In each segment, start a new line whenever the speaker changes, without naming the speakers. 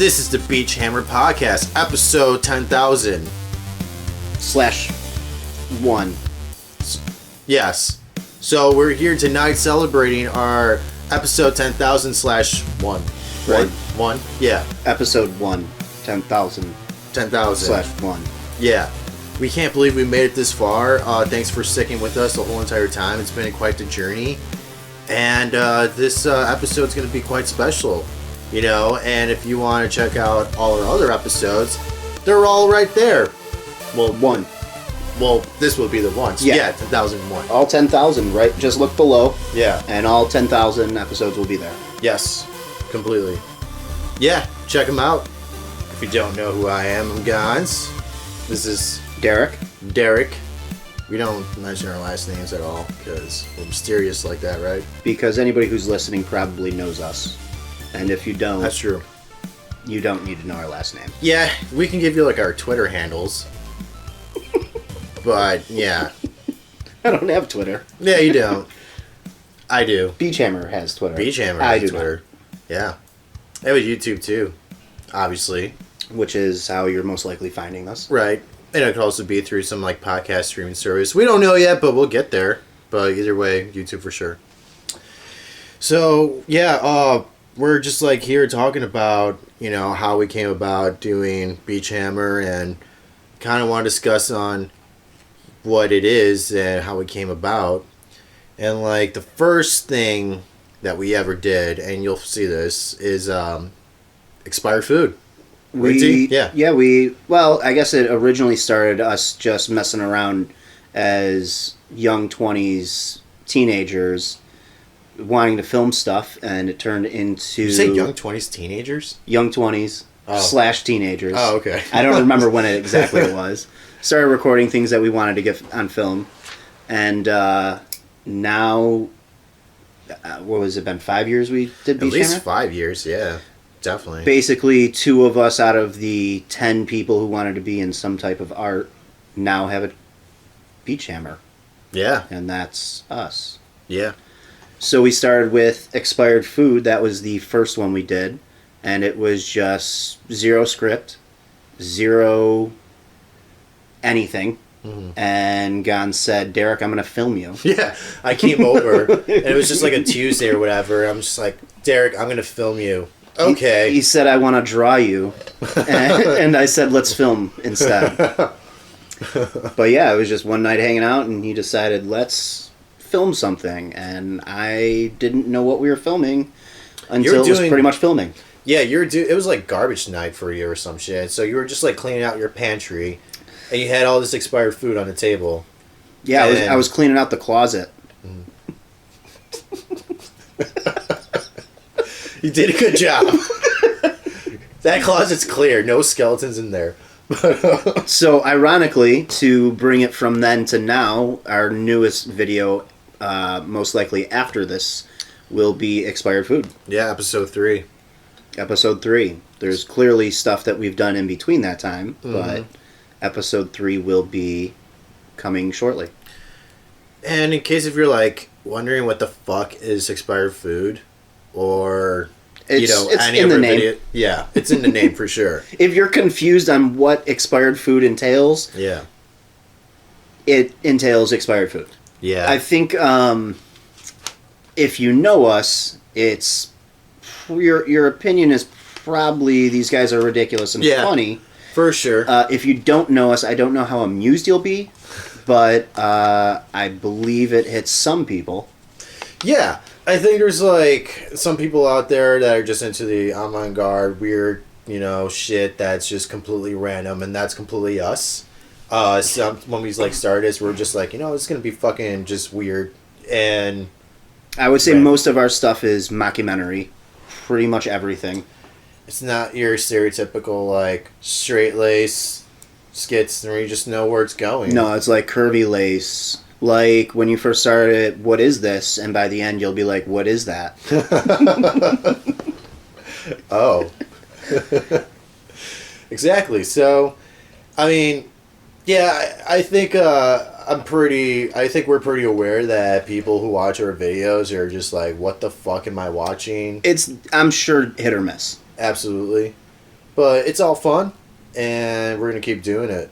This is the Beach Hammer Podcast, episode 10,000.
/1.
Yes. So we're here tonight celebrating our episode 10,000/1.
Right.
One? Yeah.
Episode 1. 10,000.
10,000.
/1.
Yeah. We can't believe we made it this far. Thanks for sticking with us the whole entire time. It's been quite the journey. And this episode's going to be quite special. You know, and if you want to check out all our other episodes, they're all right there.
Well, 1.
Well, this will be the one. So yeah, 10,001.
All 10,000, right? Just look below.
Yeah.
And all 10,000 episodes will be there.
Yes, completely. Yeah, check them out. If you don't know who I am, I'm Gonz. This is
Derek.
We don't mention our last names at all because we're mysterious like that, right?
Because anybody who's listening probably knows us. And if you don't,
That's true.
You don't need to know our last name.
Yeah, we can give you like our Twitter handles. But yeah.
I don't have Twitter.
Yeah, you don't. I do.
Beach Hammer has Twitter.
Beach Hammer
I
has
do
Twitter. Yeah. I have a YouTube too, obviously.
Which is how you're most likely finding us.
Right. And it could also be through some like podcast streaming service. We don't know yet, but we'll get there. But either way, YouTube for sure. So yeah, we're just like here talking about, you know, how we came about doing Beach Hammer and kind of want to discuss on what it is and how it came about. And like the first thing that we ever did, and you'll see this, is expired food.
Well, I guess it originally started us just messing around as young 20s teenagers wanting to film stuff, and it turned into...
Did you say young 20s teenagers?
Young 20s / teenagers.
Oh, okay.
I don't remember when it exactly was. Started recording things that we wanted to get on film, and now, what was it, been 5 years we did Beach Hammer?
At least 5 years, yeah. Definitely.
Basically, 2 of us out of the 10 people who wanted to be in some type of art now have a Beach Hammer.
Yeah.
And that's us.
Yeah.
So we started with expired food. That was the first one we did. And it was just 0 script, 0 anything. Mm-hmm. And Gonz said, Derek, I'm going to film you.
Yeah. I came over, and it was just like a Tuesday or whatever. I'm just like, Derek, I'm going to film you. Okay.
He said, I want to draw you. And I said, let's film instead. But yeah, it was just one night hanging out, and he decided, let's film something. And I didn't know what we were filming until it was pretty much filming. Yeah,
it was like garbage night for you or some shit. So you were just like cleaning out your pantry, and you had all this expired food on the table.
Yeah, I was cleaning out the closet.
You did a good job. That closet's clear. No skeletons in there.
So, ironically, to bring it from then to now, our newest video, most likely after this, will be expired food.
Yeah, episode 3.
Episode 3. There's clearly stuff that we've done in between that time, but episode 3 will be coming shortly.
And in case if you're like wondering what the fuck is expired food, or
it's
any
in
of
the
our
name.
video, yeah, it's in the name for sure.
If you're confused on what expired food entails,
yeah,
it entails expired food.
Yeah,
I think if you know us, it's your opinion is probably these guys are ridiculous and funny
for sure.
If you don't know us, I don't know how amused you'll be, but I believe it hits some people.
Yeah. I think there's like some people out there that are just into the avant-garde, weird, shit that's just completely random, and that's completely us. When we like started this, we're just like, it's gonna be fucking just weird, and
I would say most of our stuff is mockumentary, pretty much everything.
It's not your stereotypical like straight lace skits where you just know where it's going.
No, it's like curvy lace. Like, when you first started, what is this? And by the end, you'll be like, what is that?
Oh. Exactly. So, I mean, yeah, I think I think we're pretty aware that people who watch our videos are just like, what the fuck am I watching?
I'm sure hit or miss.
Absolutely. But it's all fun, and we're gonna keep doing it.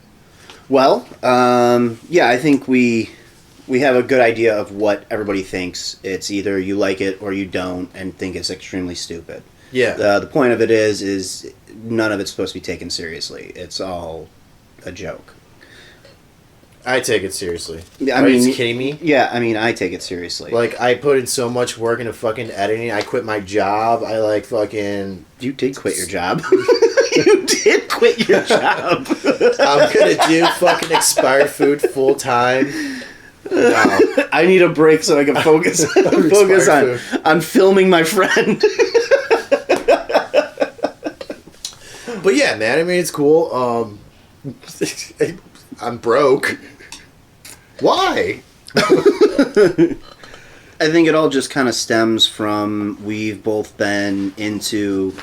Well, yeah, I think we have a good idea of what everybody thinks. It's either you like it or you don't, and think it's extremely stupid.
Yeah.
The point of it is none of it's supposed to be taken seriously. It's all a joke.
I take it seriously.
I mean,
are you kidding me?
Yeah, I mean, I take it seriously.
Like, I put in so much work into fucking editing. I quit my job. I, like, fucking...
You did quit your job. You did quit your job.
I'm gonna do fucking expired food full time. No.
I need a break so I can focus on filming my friend.
But yeah, man, I mean, it's cool. I'm broke. Why?
I think it all just kind of stems from we've both been into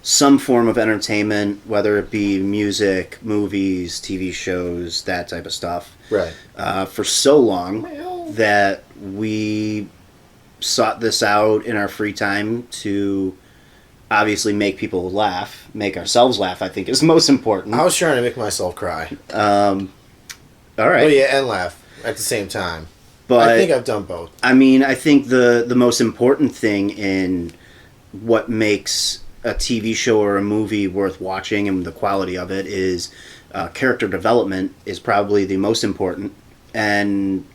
some form of entertainment, whether it be music, movies, TV shows, that type of stuff.
Right.
For so long that we sought this out in our free time to obviously make people laugh, make ourselves laugh, I think is most important.
I was trying to make myself cry.
All right.
But yeah, and laugh at the same time.
But
I think I've done both.
I mean, I think the most important thing in what makes a TV show or a movie worth watching and the quality of it is character development is probably the most important. And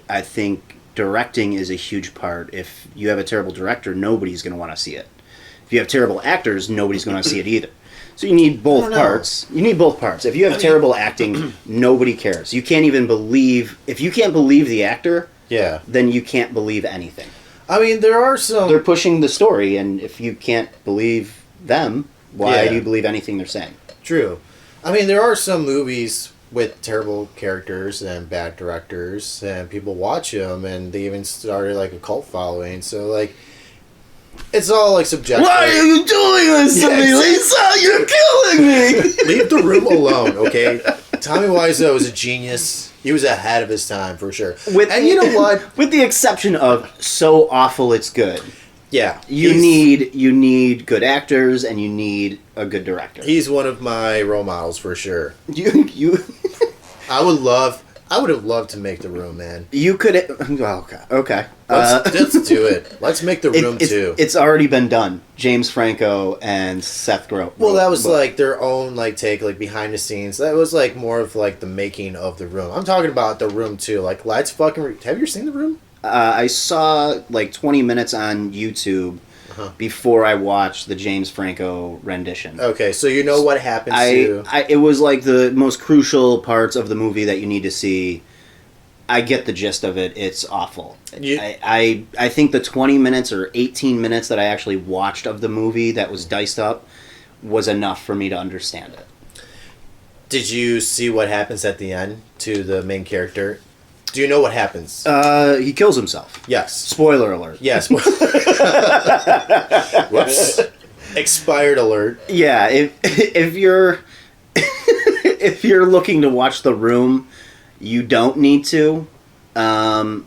I think directing is a huge part. If you have a terrible director, nobody's going to want to see it. If you have terrible actors, nobody's going to see it either. So you need both parts. You need both parts. If you have terrible acting, nobody cares. You can't even believe... If you can't believe the actor,
yeah,
then you can't believe anything.
I mean, there are some...
They're pushing the story, and if you can't believe them, why do you believe anything they're saying?
True. I mean, there are some movies with terrible characters and bad directors, and people watch them, and they even started, like, a cult following. So, like... It's all, like, subjective.
Why are you doing this to me, Lisa? You're killing me!
Leave the room alone, okay? Tommy Wiseau is a genius. He was ahead of his time, for sure. And you know what?
With the exception of so awful it's good.
Yeah.
You need good actors, and you need a good director.
He's one of my role models, for sure.
You
I would have loved to make The Room, man.
You could... Okay.
Let's do it. Let's make The Room, too.
It's already been done. James Franco and Seth Grove.
Well, that was, like, their own, like, take, like, behind the scenes. That was, like, more of, like, the making of The Room. I'm talking about The Room, too. Like, let's fucking... Have you seen The Room?
I saw, like, 20 minutes on YouTube before I watched the James Franco rendition.
Okay, so you know what happens to...
It was, like, the most crucial parts of the movie that you need to see. I get the gist of it. It's awful. I think the 20 minutes or 18 minutes that I actually watched of the movie that was diced up was enough for me to understand it.
Did you see what happens at the end to the main character? Do you know what happens?
He kills himself.
Yes.
Spoiler alert.
Yes. Whoops. Expired alert.
Yeah, if you're if you're looking to watch The Room, you don't need to. But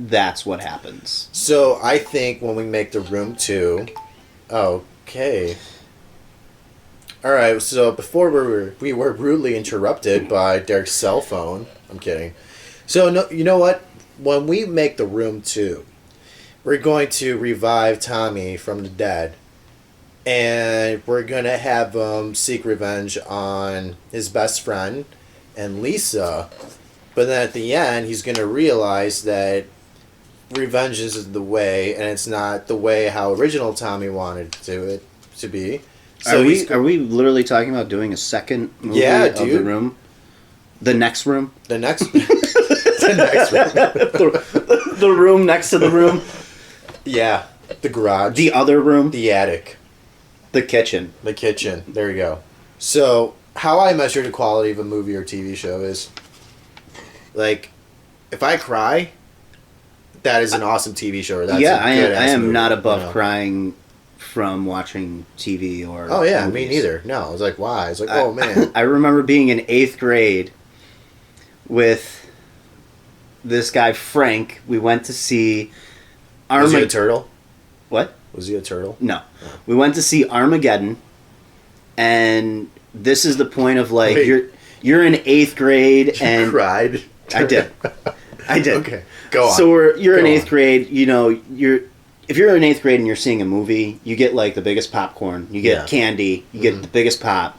that's what happens.
So I think when we make The Room 2... Okay. Alright, so before we were rudely interrupted by Derek's cell phone. I'm kidding. So, no, you know what? When we make The Room 2, we're going to revive Tommy from the dead. And we're going to have him seek revenge on his best friend and Lisa. But then at the end, he's going to realize that revenge is the way, and it's not the way how original Tommy wanted it to be. So
are we literally talking about doing a second movie of The Room? The next room?
The next the next room.
The room next to the room?
Yeah. The garage.
The other room?
The attic.
The kitchen.
The kitchen. There you go. So, how I measure the quality of a movie or TV show is, like, if I cry, that is an awesome TV show. Or that's
I am
movie,
not above crying from watching TV or
Oh, yeah,
movies.
me neither. No, I was like, why? I was like, oh, man.
I remember being in 8th grade with this guy, Frank. We went to see
Was he a turtle?
What?
Was he a turtle?
No. We went to see Armageddon And this is the point of like
Wait.
you're in 8th grade and
cried.
I did.
Okay, go on.
So you're in
Go
8th
on.
grade. You know, if you're in 8th grade and you're seeing a movie, you get like the biggest popcorn, you get
Yeah.
candy, you get the biggest pop,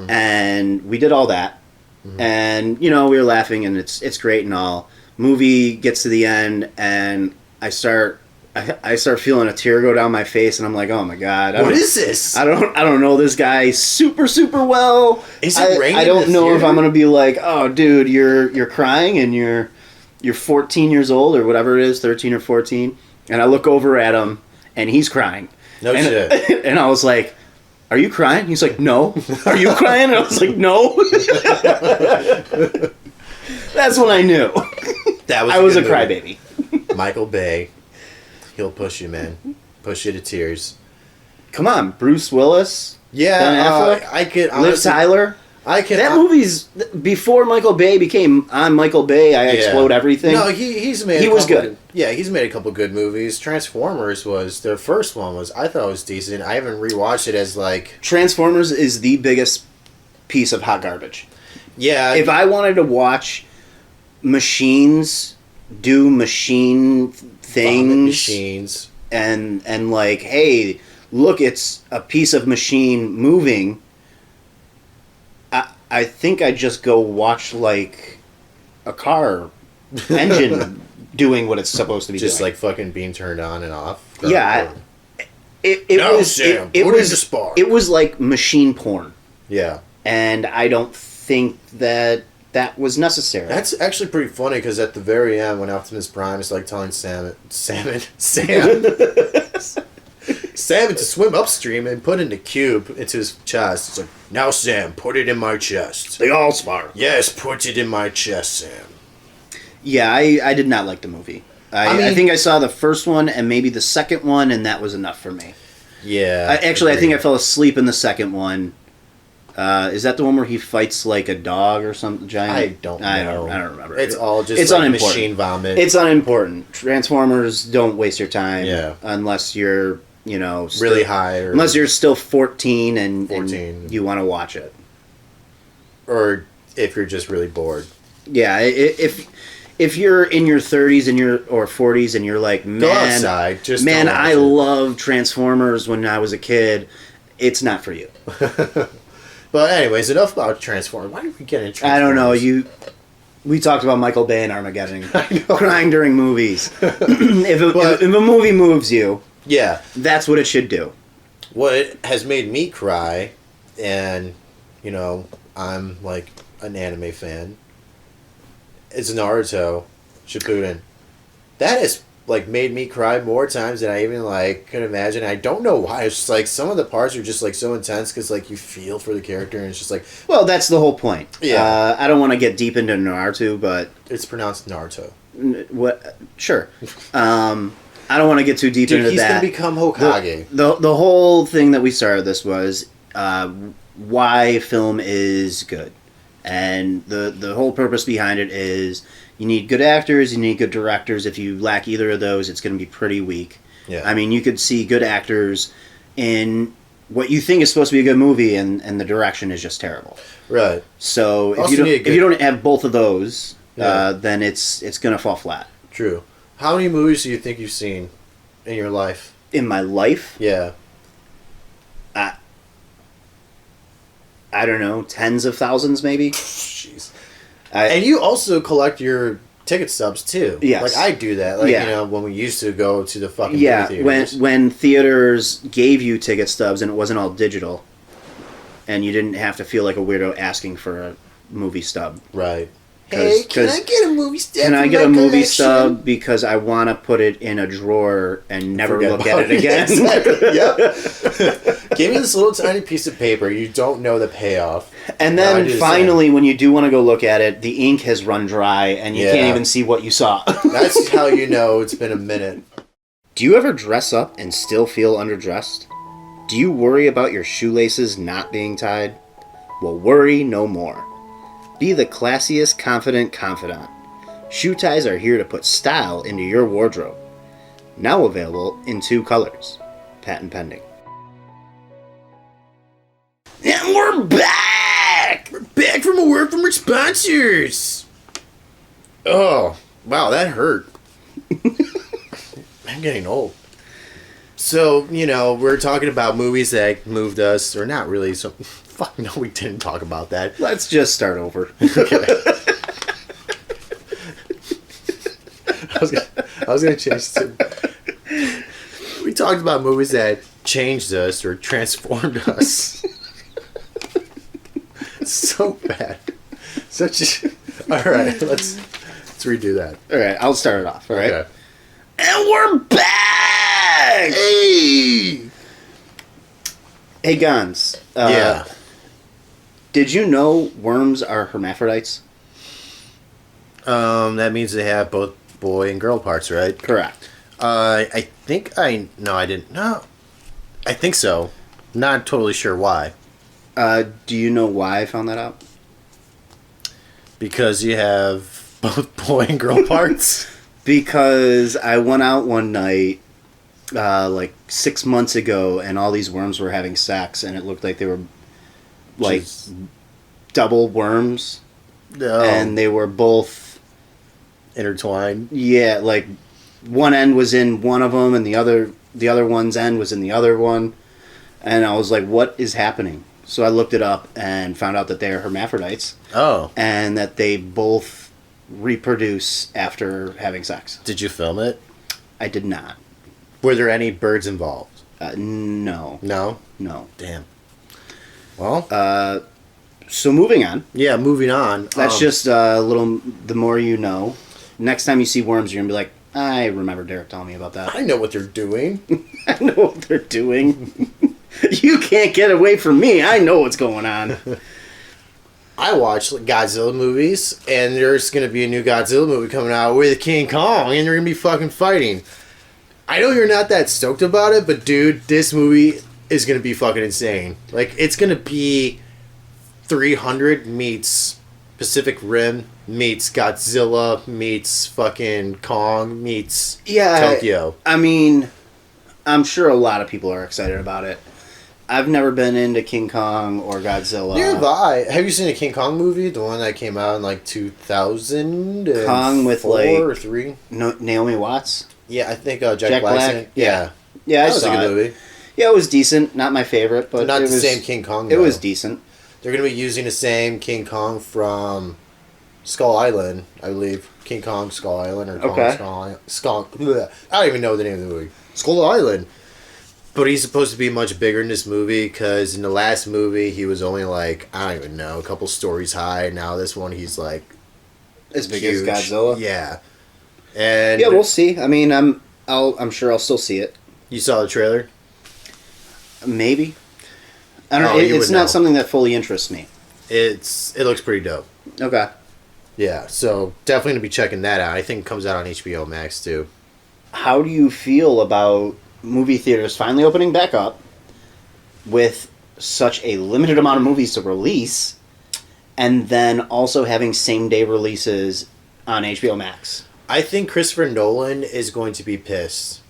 and we did all that, and you know we were laughing and it's great and all. Movie gets to the end and I start feeling a tear go down my face and I'm like, oh my god,
What is this?
I don't know this guy super well.
Is it raining
I don't
in the
know if
theater?
I'm gonna be like, oh dude, you're crying and you're 14 years old or whatever it is, 13 or 14, and I look over at him and he's crying.
No
and,
shit.
And I was like, are you crying? He's like, no. Are you crying? And I was like, no. That's when I knew.
That was
I was a
good movie.
crybaby.
Michael Bay. He'll push you, man. Push you to tears.
Come on, Bruce Willis,
Yeah,
Ben Affleck,
I could
Liv
honestly,
Tyler.
I can.
That movie's before Michael Bay became I'm Michael Bay. I explode everything.
No, he's made.
He was good.
Yeah, he's made a couple good movies. Transformers was their first one. I thought it was decent. I haven't rewatched it as like.
Transformers is the biggest piece of hot garbage.
Yeah.
If I wanted to watch machines do machine things,
machines.
and like, hey, look, it's a piece of machine moving. I think I'd just go watch like a car engine doing what it's supposed to be
Just
doing.
like fucking being turned on and off.
Yeah, it
No,
was
Sam,
it
put it in
was
the spark.
it was like machine porn,
Yeah.
and I don't think that was necessary.
That's actually pretty funny because at the very end, when Optimus Prime is like telling Sam to swim upstream and put in the cube into his chest. It's like, now Sam, put it in my chest.
They all spark.
Yes, put it in my chest, Sam.
Yeah, I did not like the movie. I
mean-
think I saw the first one and maybe the second one, and that was enough for me.
Yeah.
I think I fell asleep in the second one. Is that the one where he fights like a dog or something giant?
I don't know.
I don't remember.
It's all just
it's
like
unimportant.
machine vomit.
It's unimportant. Transformers don't waste your time.
Yeah.
Unless you're, still,
really high. Or,
unless you're still 14 and
14.
you want to watch it.
or if you're just really bored.
Yeah, if you're in your 30s and or 40s and you're like, man,
Go outside. Just
man,
don't watch
I
it.
loved Transformers when I was a kid. It's not for you.
But anyways, enough about Transformers. Why did we get into Transformers?
I don't know. We talked about Michael Bay and Armageddon crying during movies. if a movie moves you,
Yeah.
that's what it should do.
What has made me cry, and, I'm like an anime fan, is Naruto Shippuden. That has like made me cry more times than I even like could imagine. I don't know why. It's just like some of the parts are just like so intense because like you feel for the character and it's just like
Well, that's the whole point.
Yeah.
I don't want to get deep into Naruto, but
it's pronounced Naruto.
what? Sure. I don't want to get too deep
Dude,
into
he's
that.
gonna become Hokage.
The whole thing that we started this was why film is good, and the whole purpose behind it is you need good actors, you need good directors. If you lack either of those, it's going to be pretty weak.
Yeah.
I mean, you could see good actors in what you think is supposed to be a good movie, and the direction is just terrible.
Right.
So
Also need a
if you don't have both of those,
Yeah.
then it's going to fall flat.
True. How many movies do you think you've seen in your life?
In my life,
Yeah.
I don't know, tens of thousands maybe.
Jeez.
I,
And you also collect your ticket stubs too.
Yes.
Like I do that. Like
Yeah.
when we used to go to the fucking
yeah,
movie theaters.
when theaters gave you ticket stubs and it wasn't all digital, and you didn't have to feel like a weirdo asking for a movie stub.
Right.
'Cause-
Hey, can
'cause
I get a movie stub?
Can I
for
get
my
a movie
collection?
stub because I want to put it in a drawer and never
Forget
look
about
at it again?
Exactly. Yep. Give me this little tiny piece of paper. You don't know the payoff.
And
No, I
then
do the
finally, when you do want to go look at it, the ink has run dry and you
Yeah.
can't even see what you saw.
That's how you know it's been a minute.
Do you ever dress up and still feel underdressed? Do you worry about your shoelaces not being tied? Well, worry no more. Be the classiest confident confidant. Shoe ties are here to put style into your wardrobe. Now available in 2 colors. Patent pending. Yeah.
word from our sponsors. Oh, wow, that hurt. I'm getting old. So, we're talking about movies that moved us, or not really. So, fuck no, we didn't talk about that.
Let's just start over.
Okay. I was gonna change to. We talked about movies that changed us or transformed us. So bad. All right, let's redo that.
All right, I'll start it off. All right.
Okay.
And we're back!
Hey!
Hey, Gonz.
Yeah.
Did you know worms are hermaphrodites?
That means they have both boy and girl parts, right?
Correct.
I think no, I didn't. No. I think so. Not totally sure why.
Do you know why I found that out?
Because you have both boy and girl parts?
Because I went out one night, like 6 months ago, and all these worms were having sex, and it looked like they were, like, double worms.
No.
And they were both
Intertwined?
Yeah, like, one end was in one of them, and the other one's end was in the other one. And I was like, what is happening? So I looked it up and found out that they are hermaphrodites.
Oh.
And that they both reproduce after having sex.
Did you film it?
I did not.
Were there any birds involved?
No.
No?
No.
Damn. Well.
So moving on.
Yeah, moving on.
That's just a little, the more you know. Next time you see worms, you're going to be like, I remember Derek telling me about that.
I know what they're doing.
I know what they're doing. You can't get away from me. I know what's going on.
I watch Godzilla movies, and there's going to be a new Godzilla movie coming out with King Kong, and they're going to be fucking fighting. I know you're not that stoked about it, but dude, this movie is going to be fucking insane. Like, it's going to be 300 meets Pacific Rim meets Godzilla meets fucking Kong meets Tokyo.
I mean, I'm sure a lot of people are excited about it. I've never been into King Kong or Godzilla.
Neither have I. Have you seen a King Kong movie? The one that came out in like 2000?
Kong with like
4 or 3?
No, Naomi Watts?
Yeah, I think Jack Black. Yeah.
Yeah, I
that was
saw
a good
it.
movie.
Yeah, it was decent. Not my favorite, but
Not
it
the
was,
same King Kong,
It
though.
was decent.
They're going to be using the same King Kong from Skull Island, I believe. King Kong Skull Island or Kong Skull bleh. I don't even know the name of the movie. Skull Island. But he's supposed to be much bigger in this movie because in the last movie he was only like, I don't even know, a couple stories high. Now this one he's like
As big
huge.
as Godzilla?
Yeah. And
yeah, we'll see. I mean, I'm sure I'll still see it.
You saw the trailer?
Maybe. I don't know.
Oh, you
It's
would
not
know.
something that fully interests me.
It looks pretty dope.
Okay.
Yeah, so definitely gonna be checking that out. I think it comes out on HBO Max too.
How do you feel about movie theaters finally opening back up with such a limited amount of movies to release, and then also having same-day releases on HBO Max?
I think Christopher Nolan is going to be pissed.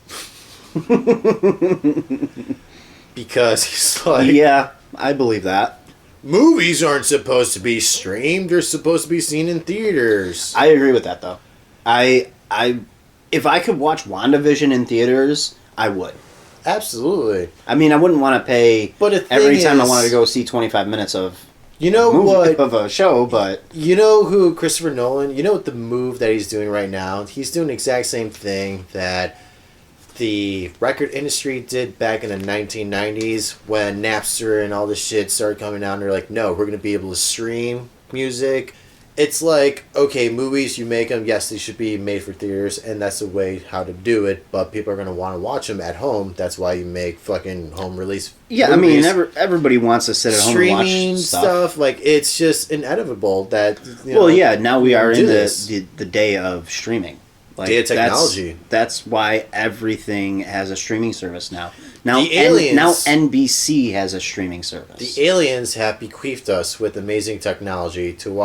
Because he's like,
Yeah, I believe that.
movies aren't supposed to be streamed, they're supposed to be seen in theaters.
I agree with that, though. If I could watch WandaVision in theaters, I would.
Absolutely.
I mean, I wouldn't want to pay
But the thing
every time I
is-
wanted to go see 25 minutes of
You know what?
of a show, but
You know who Christopher Nolan, you know what the move that he's doing right now? He's doing the exact same thing that the record industry did back in the 1990s when Napster and all this shit started coming out, and they're like, no, we're going to be able to stream music. It's like, okay, movies, you make them, yes, they should be made for theaters, and that's the way how to do it, but people are going to want to watch them at home. That's why you make fucking home release
yeah,
movies.
I mean, everybody wants to sit at home and
Streaming
watch stuff.
like, it's just inevitable that,
Well, yeah, now we are
do
in
this.
the day of streaming. Like,
Day of technology.
That's why everything has a streaming service now. Now,
The aliens-
now NBC has a streaming service.
The aliens have bequeathed us with amazing technology to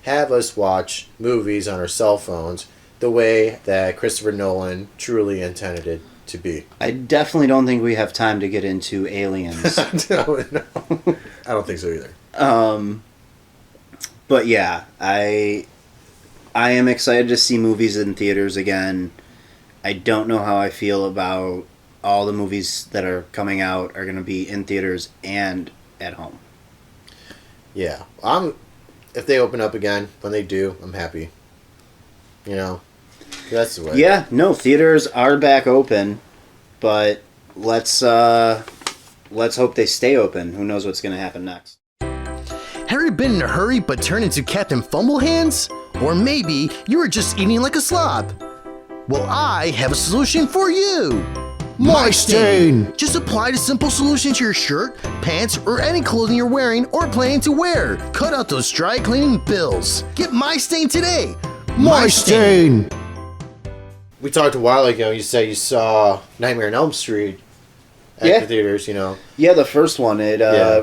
have us watch movies on our cell phones the way that Christopher Nolan truly intended it to be.
I definitely don't think we have time to get into aliens.
no, I don't think so either.
But yeah, I am excited to see movies in theaters again. I don't know how I feel about all the movies that are coming out are going to be in theaters and at home.
Yeah. If they open up again, when they do, I'm happy. You know? That's the way.
Yeah, no, theaters are back open, but let's hope they stay open. Who knows what's going to happen next?
Have you been in a hurry but turned into Captain Fumblehands? Or maybe you were just eating like a slob? Well, I have a solution for you! My Stain! Just apply the simple solution to your shirt, pants, or any clothing you're wearing or planning to wear. Cut out those dry cleaning bills. Get My Stain today! My Stain! We talked a while ago, you said you saw Nightmare on Elm Street at the theaters, you know.
Yeah, the first one, it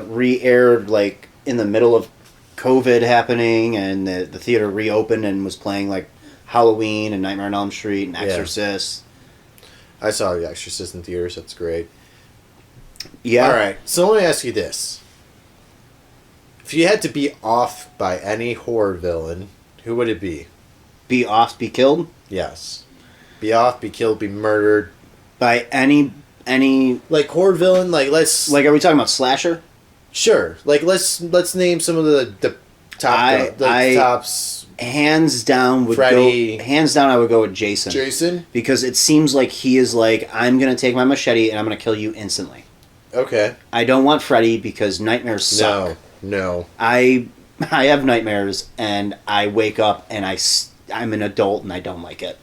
re-aired like in the middle of COVID happening, and the theater reopened and was playing like Halloween and Nightmare on Elm Street and Exorcist.
I saw The Exorcist in theaters, that's great.
Yeah.
Alright, so let me ask you this. If you had to be off by any horror villain, who would it be?
Be off, be killed?
Yes. Be off, be killed, be murdered.
By any...
Like horror villain, like let's...
Like, are we talking about slasher?
Sure. Like, let's name some of the top... tops...
Hands down would
Freddy.
Hands down, I would go with Jason.
Jason?
Because it seems like he is like, I'm going to take my machete and I'm going to kill you instantly.
Okay.
I don't want Freddy because nightmares suck.
No.
I have nightmares and I wake up and I'm an adult and I don't like it.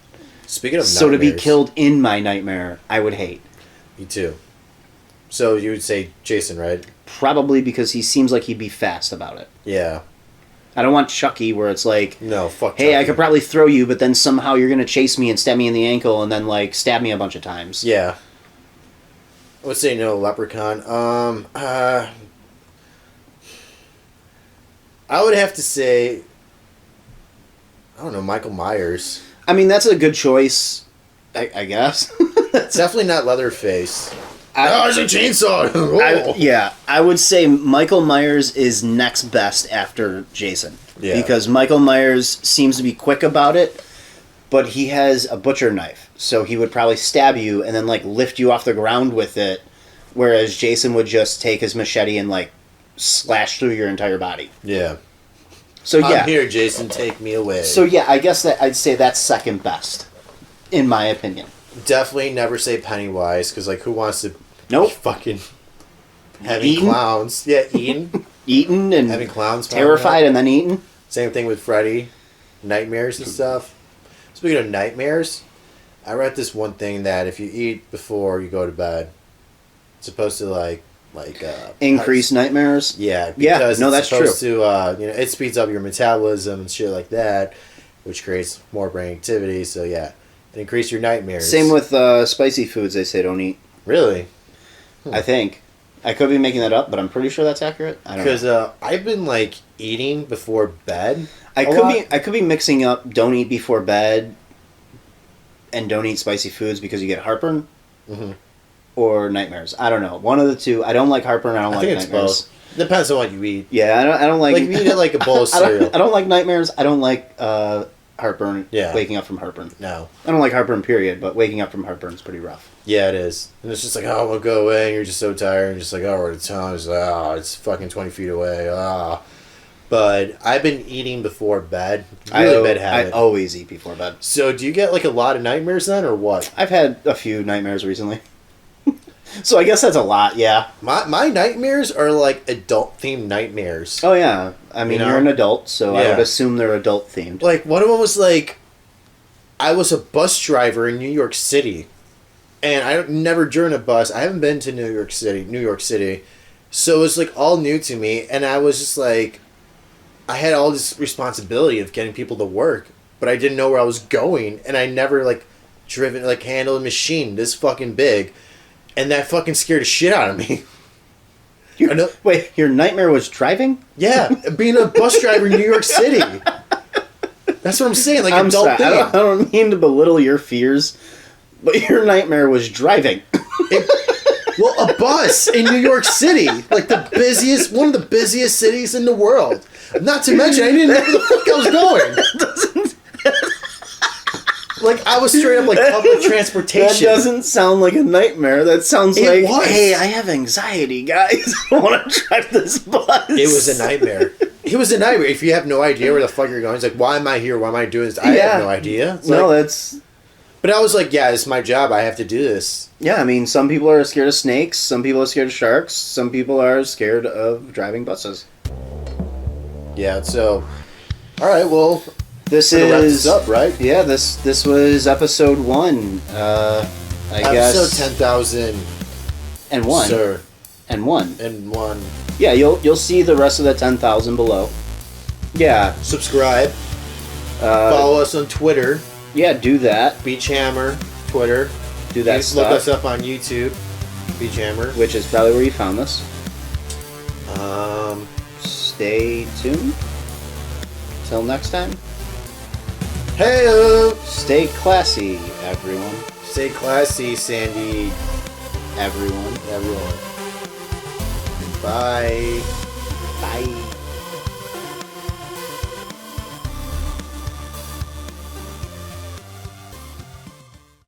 Speaking of nightmares...
So to be killed in my nightmare, I would hate.
Me too. So you would say Jason, right?
Probably because he seems like he'd be fast about it.
Yeah.
I don't want Chucky where it's like,
no, fuck
hey,
Chucky.
I could probably throw you, but then somehow you're going to chase me and stab me in the ankle and then like stab me a bunch of times.
Yeah. I would say no, Leprechaun. I would have to say, I don't know, Michael Myers.
I mean, that's a good choice, I guess.
Definitely not Leatherface. It's a chainsaw!
I would say Michael Myers is next best after Jason.
Yeah.
Because Michael Myers seems to be quick about it, but he has a butcher knife. So he would probably stab you and then like lift you off the ground with it, whereas Jason would just take his machete and like slash through your entire body.
Yeah.
So yeah.
I'm here, Jason, take me away.
So yeah, I guess that I'd say that's second best, in my opinion.
Definitely never say Pennywise, because like who wants to
Nope.
fucking having clowns. Yeah,
Eaten and
having clowns.
terrified and then eaten.
Same thing with Freddy. Nightmares and stuff. Speaking of nightmares, I read this one thing that if you eat before you go to bed, it's supposed to
increase nightmares.
Yeah, because
that's
it's supposed
true.
to it speeds up your metabolism and shit like that, which creates more brain activity. So yeah, it increases your nightmares.
Same with spicy foods. They say don't eat.
Really?
I think. I could be making that up, but I'm pretty sure that's accurate. I don't know.
Because I've been like eating before bed.
I could be mixing up don't eat before bed and don't eat spicy foods because you get heartburn or nightmares. I don't know. One of the two. I don't like heartburn. I don't like
think
nightmares.
it's both. Depends on what you eat.
Yeah, I don't like.
Like if you eat like a bowl of cereal.
I don't like nightmares. I don't like heartburn.
Yeah.
Waking up from heartburn.
No.
I don't like heartburn. Period. But waking up from heartburn is pretty rough.
Yeah, it is. And it's just like, oh, we'll go away. And you're just so tired. And just like, oh, we're at town. It's like, oh, it's fucking 20 feet away. Ah. But I've been eating before bed. Really bad habit.
I always eat before bed.
So do you get like a lot of nightmares then, or what?
I've had a few nightmares recently. So I guess that's a lot, yeah.
My nightmares are like adult-themed nightmares.
Oh, yeah. I mean, you're an adult, so I would assume they're adult-themed.
Like, one of them was like, I was a bus driver in New York City. And I never driven a bus. I haven't been to New York City. So it was like all new to me. And I was just like, I had all this responsibility of getting people to work. But I didn't know where I was going. And I never handled a machine this fucking big. And that fucking scared the shit out of me.
Wait, your nightmare was driving?
Yeah, being a bus driver in New York City. That's what I'm saying. Like,
I'm sorry, I don't mean to belittle your fears, but your nightmare was driving.
Well, a bus in New York City, like one of the busiest cities in the world. Not to mention, I didn't know where the fuck I was going. Like, I was straight up like public transportation.
That doesn't sound like a nightmare. That sounds
It
like,
was.
hey, I have anxiety, guys. I want to drive this bus.
It was a nightmare. It was a nightmare. If you have no idea where the fuck you're going, it's like, why am I here? Why am I doing this? I have no idea. It's
no,
like,
that's...
But I was like, yeah, it's my job. I have to do this.
Yeah, I mean, some people are scared of snakes. Some people are scared of sharks. Some people are scared of driving buses.
Yeah, so... All right, well...
This
We're gonna wrap this
is...
up, right?
Yeah, this was episode 1. I guess...
Episode 10,000.
And 1.
Sir.
And 1.
And 1.
Yeah, you'll see the rest of the 10,000 below. Yeah.
Subscribe. Follow us on Twitter.
Yeah, do that.
Beach Hammer. Twitter.
Do that
Look
stuff.
us up on YouTube. Beach Hammer.
Which is probably where you found this. Stay tuned. Till next time.
Hey,
stay classy, everyone.
Stay classy, Sandy.
Everyone.
Everyone. Bye.
Bye.